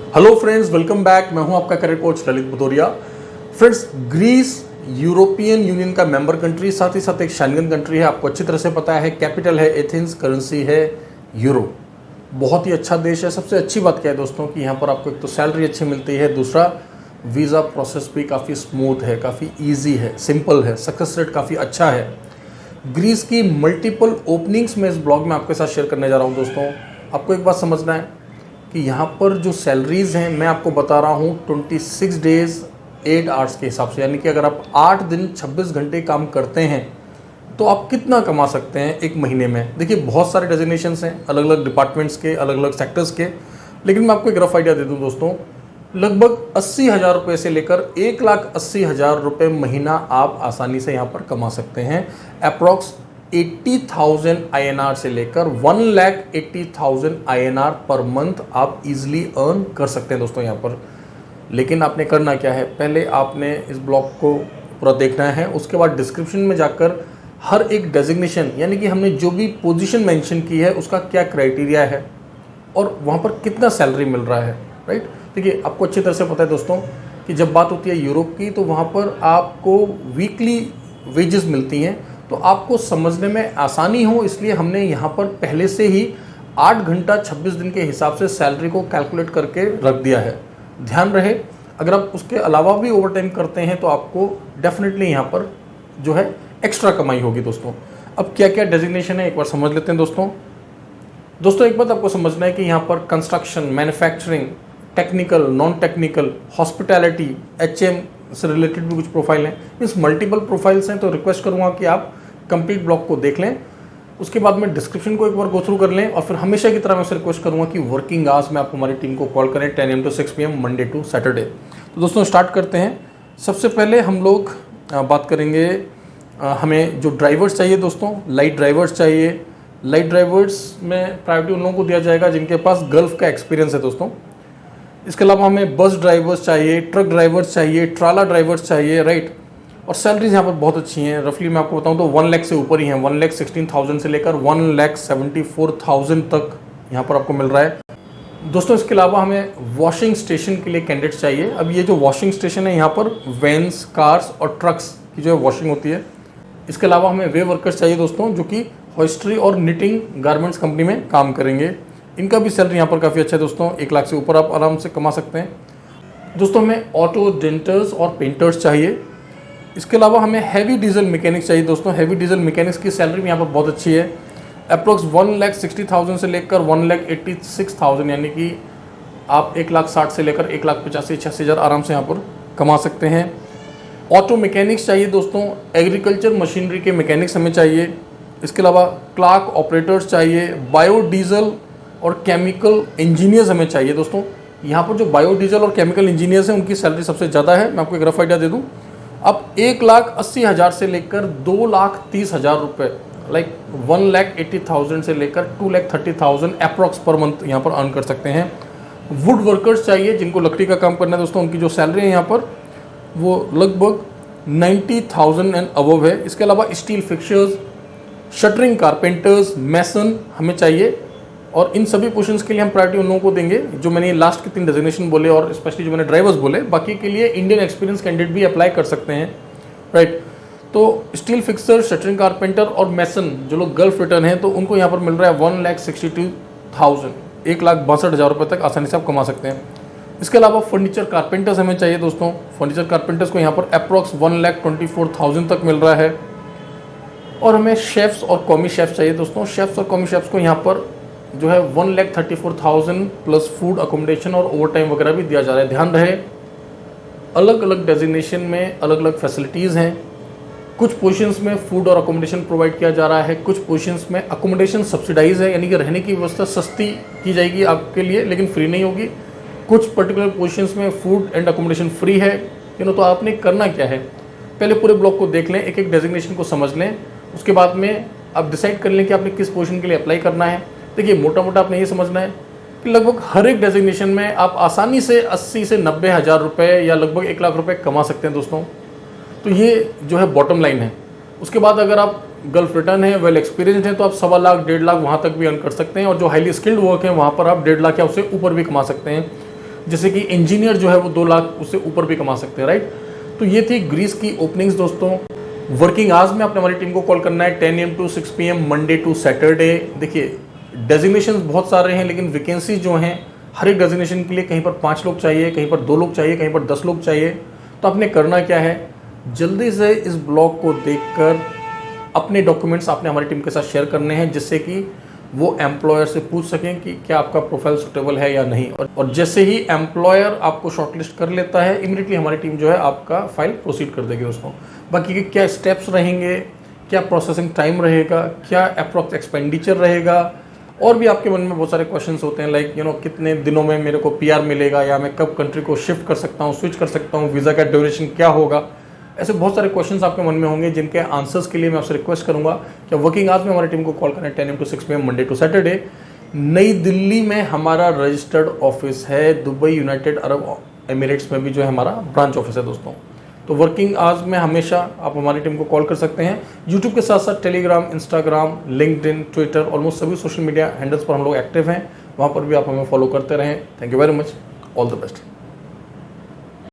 Hello friends, welcome back. मैं हूं आपका career coach Lalit Bhadoria. Friends, Greece European Union का मेंबर कंट्री, साथ ही साथ एक शेंगन कंट्री है। आपको अच्छी तरह से पता है। कैपिटल है एथेंस, करेंसी है यूरो। बहुत ही अच्छा देश है। सबसे अच्छी बात क्या है दोस्तों कि यहाँ पर आपको एक तो सैलरी अच्छी मिलती है, दूसरा वीज़ा प्रोसेस भी काफ़ी स्मूथ है, काफ़ी ईजी है, सिंपल है, सक्सेस रेट काफ़ी अच्छा है। ग्रीस की मल्टीपल ओपनिंग्स में इस ब्लॉग में आपके साथ शेयर करने जा रहा हूँ दोस्तों। आपको एक बात समझना है कि यहाँ पर जो सैलरीज़ हैं मैं आपको बता रहा हूँ 26 डेज़ 8 आवर्स के हिसाब से, यानी कि अगर आप 8 दिन 26 घंटे काम करते हैं तो आप कितना कमा सकते हैं एक महीने में। देखिए, बहुत सारे डेजिग्नेशंस हैं अलग अलग डिपार्टमेंट्स के, अलग अलग सेक्टर्स के, लेकिन मैं आपको एक रफ आइडिया दे दूँ दोस्तों। लगभग 80,000 रुपये से लेकर 1,80,000 रुपये महीना आप आसानी से यहाँ पर कमा सकते हैं। अप्रॉक्स 80,000 INR से लेकर 1,80,000 INR पर मंथ आप इजीली अर्न कर सकते हैं दोस्तों यहाँ पर। लेकिन आपने करना क्या है, पहले आपने इस ब्लॉग को पूरा देखना है। उसके बाद डिस्क्रिप्शन में जाकर हर एक डेजिग्नेशन, यानी कि हमने जो भी पोजीशन मेंशन की है उसका क्या क्राइटेरिया है और वहाँ पर कितना सैलरी मिल रहा है, राइट। देखिए, आपको अच्छी तरह से पता है दोस्तों कि जब बात होती है यूरोप की तो वहाँ पर आपको वीकली वेजेस मिलती हैं। तो आपको समझने में आसानी हो इसलिए हमने यहाँ पर पहले से ही 8 घंटा 26 दिन के हिसाब से सैलरी को कैलकुलेट करके रख दिया है। ध्यान रहे, अगर आप उसके अलावा भी ओवर टाइम करते हैं तो आपको डेफिनेटली यहाँ पर जो है एक्स्ट्रा कमाई होगी दोस्तों। अब क्या क्या डेजिग्नेशन है एक बार समझ लेते हैं दोस्तों। एक बात आपको समझना है कि यहाँ पर construction, manufacturing, technical, non technical, hospitality, HM से रिलेटेड भी कुछ प्रोफाइल हैं। इस मल्टीपल प्रोफाइल्स हैं, तो रिक्वेस्ट करूँगा कि आप कंप्लीट ब्लॉग को देख लें। उसके बाद में डिस्क्रिप्शन को एक बार गो थ्रू कर लें और फिर हमेशा की तरह मैं रिक्वेस्ट करूँगा कि वर्किंग आवर्स में आप हमारी टीम को कॉल करें 10 AM to 6 PM Monday to Saturday. तो दोस्तों स्टार्ट करते हैं। सबसे पहले हम लोग बात करेंगे, हमें जो ड्राइवर्स चाहिए दोस्तों, लाइट ड्राइवर्स चाहिए। लाइट ड्राइवर्स में प्रायोरिटी उन लोगों को दिया जाएगा जिनके पास गल्फ का एक्सपीरियंस है दोस्तों। इसके अलावा हमें बस ड्राइवर्स चाहिए, ट्रक ड्राइवर्स चाहिए, ट्राला ड्राइवर्स चाहिए, राइट। और सैलरीज यहाँ पर बहुत अच्छी हैं। रफली मैं आपको बताऊँ तो 1 लाख से ऊपर ही हैं। 1,16,000 से लेकर 1,74,000 तक यहाँ पर आपको मिल रहा है दोस्तों। इसके अलावा हमें वॉशिंग स्टेशन के लिए कैंडिडेट्स चाहिए। अब ये जो वॉशिंग स्टेशन है यहाँ पर वैन्स, कार्स और ट्रक्स की जो है वॉशिंग होती है। इसके अलावा हमें वे वर्कर्स चाहिए दोस्तों जो कि हॉस्ट्री और निटिंग गारमेंट्स कंपनी में काम करेंगे। इनका भी सैलरी यहाँ पर काफ़ी अच्छा है दोस्तों। 1 लाख से ऊपर आप आराम से कमा सकते हैं दोस्तों। हमें ऑटो डेंटर्स और पेंटर्स चाहिए। इसके अलावा हमें हैवी डीजल मैकेनिक्स चाहिए दोस्तों। हैवी डीजल मैकेनिक्स की सैलरी भी यहाँ पर बहुत अच्छी है। अप्रोक्स 1,60,000 से लेकर 1,86,000, यानी कि आप 1,60,000 से लेकर 1,85,000-86,000 आराम से यहाँ पर कमा सकते हैं। ऑटो मैकेनिक्स चाहिए दोस्तों। एग्रीकल्चर मशीनरी के मैकेनिक्स हमें चाहिए। इसके अलावा क्लार्क ऑपरेटर्स चाहिए। बायोडीजल और केमिकल इंजीनियर्स हमें चाहिए दोस्तों। यहाँ पर जो बायोडीजल और केमिकल इंजीनियर्स हैं उनकी सैलरी सबसे ज़्यादा है। मैं आपको एक रफ आइडिया दे दूँ, अब 1,80,000 से लेकर 2,30,000 रुपये, लाइक 1,80,000 से लेकर 2,30,000 अप्रॉक्स पर मंथ यहाँ पर अर्न कर सकते हैं। वुड वर्कर्स चाहिए जिनको लकड़ी का काम करना है दोस्तों। उनकी जो सैलरी है यहाँ पर वो लगभग 90,000 एंड अबव है। इसके अलावा स्टील फिक्सर्स, शटरिंग कारपेंटर्स, मैसन हमें चाहिए। और इन सभी पोजीशंस के लिए हम प्रायोरिटी उन लोगों को देंगे जो मैंने लास्ट के 3 डेजिग्नेशन बोले और स्पेशली जो मैंने ड्राइवर्स बोले। बाकी के लिए इंडियन एक्सपीरियंस कैंडिडेट भी अप्लाई कर सकते हैं, राइट। तो स्टील फिक्सर, शटरिंग कारपेंटर और मैसन जो लोग गल्फ रिटर्न हैं तो उनको यहाँ पर मिल रहा है 1,62,000, 1,62,000 रुपये तक आसानी से आप कमा सकते हैं। इसके अलावा फर्नीचर कारपेंटर्स हमें चाहिए दोस्तों। फर्नीचर कारपेंटर्स को यहाँ पर अप्रॉक्स 1,24,000 तक मिल रहा है। और हमें शेफ्स और कॉमी शेफ्स चाहिए दोस्तों। शेफ्स और कॉमी शेफ्स को यहाँ पर जो है 1,34,000 प्लस फूड, अकोमोडेशन और ओवर टाइम वगैरह भी दिया जा रहा है। ध्यान रहे, अलग अलग डेजिग्नेशन में अलग अलग फैसिलिटीज़ हैं। कुछ पोजीशंस में फूड और अकोमोडेशन प्रोवाइड किया जा रहा है, कुछ पोजीशंस में अकोमोडेशन सब्सिडाइज है, यानी कि रहने की व्यवस्था सस्ती की जाएगी आपके लिए लेकिन फ्री नहीं होगी। कुछ पर्टिकुलर पोजीशंस में फूड एंड अकोमोडेशन फ्री है। तो आपने करना क्या है, पहले पूरे ब्लॉक को देख लें, एक एक डेजिग्नेशन को समझ लें, उसके बाद में आप डिसाइड कर लें कि आपने किस पोजीशन के लिए अप्लाई करना है। देखिए, मोटा मोटा आपने ये समझना है कि लगभग हर एक डेजिग्नेशन में आप आसानी से 80 से 90,000 रुपये या लगभग 1 लाख रुपये कमा सकते हैं दोस्तों। तो ये जो है बॉटम लाइन है। उसके बाद अगर आप गल्फ रिटर्न है, वेल एक्सपीरियंस्ड है, तो आप 1.25 लाख 1.5 लाख वहाँ तक भी अर्न कर सकते हैं। और जो हाईली स्किल्ड वर्क है वहाँ पर आप 1.5 लाख या उससे ऊपर भी कमा सकते हैं। जैसे कि इंजीनियर जो है वो 2 लाख उससे ऊपर भी कमा सकते हैं, राइट। तो ये थी ग्रीस की ओपनिंग्स दोस्तों। वर्किंग आवर्स में आपने हमारी टीम को कॉल करना है 10 AM to 6 PM Monday to Saturday. देखिए डेजिग्नेशन बहुत सारे हैं, लेकिन वैकेंसी जो हैं हर एक डेजिग्नेशन के लिए कहीं पर 5 लोग चाहिए, कहीं पर 2 लोग चाहिए, कहीं पर 10 लोग चाहिए। तो आपने करना क्या है, जल्दी से इस ब्लॉग को देखकर अपने डॉक्यूमेंट्स आपने हमारी टीम के साथ शेयर करने हैं, जिससे कि वो एम्प्लॉयर से पूछ सकें कि क्या आपका प्रोफाइल सुटेबल है या नहीं। और जैसे ही एम्प्लॉयर आपको शॉर्टलिस्ट कर लेता है, इमीडिएटली हमारी टीम जो है आपका फाइल प्रोसीड कर देगी दोस्तों। बाकी के क्या स्टेप्स रहेंगे, क्या प्रोसेसिंग टाइम रहेगा, क्या अप्रॉक्स एक्सपेंडिचर रहेगा, और भी आपके मन में बहुत सारे क्वेश्चंस होते हैं, लाइक कितने दिनों में मेरे को PR मिलेगा, या मैं कब कंट्री को शिफ्ट कर सकता हूँ, स्विच कर सकता हूँ, वीज़ा का ड्यूरेशन क्या होगा। ऐसे बहुत सारे क्वेश्चंस आपके मन में होंगे, जिनके आंसर्स के लिए मैं आपसे रिक्वेस्ट करूंगा कि वर्किंग आवर्स में हमारी टीम को कॉल करें 10 AM to 6 PM Monday to Saturday. New Delhi में हमारा रजिस्टर्ड ऑफिस है, दुबई यूनाइटेड अरब एमिरेट्स में भी जो है हमारा ब्रांच ऑफिस है दोस्तों। तो वर्किंग आवर्स में हमेशा आप हमारी टीम को कॉल कर सकते हैं। यूट्यूब के साथ साथ Telegram, Instagram, LinkedIn, Twitter, almost सभी सोशल मीडिया हैंडल्स पर हम लोग एक्टिव हैं, वहाँ पर भी आप हमें फॉलो करते रहें। Thank you very much, all the best.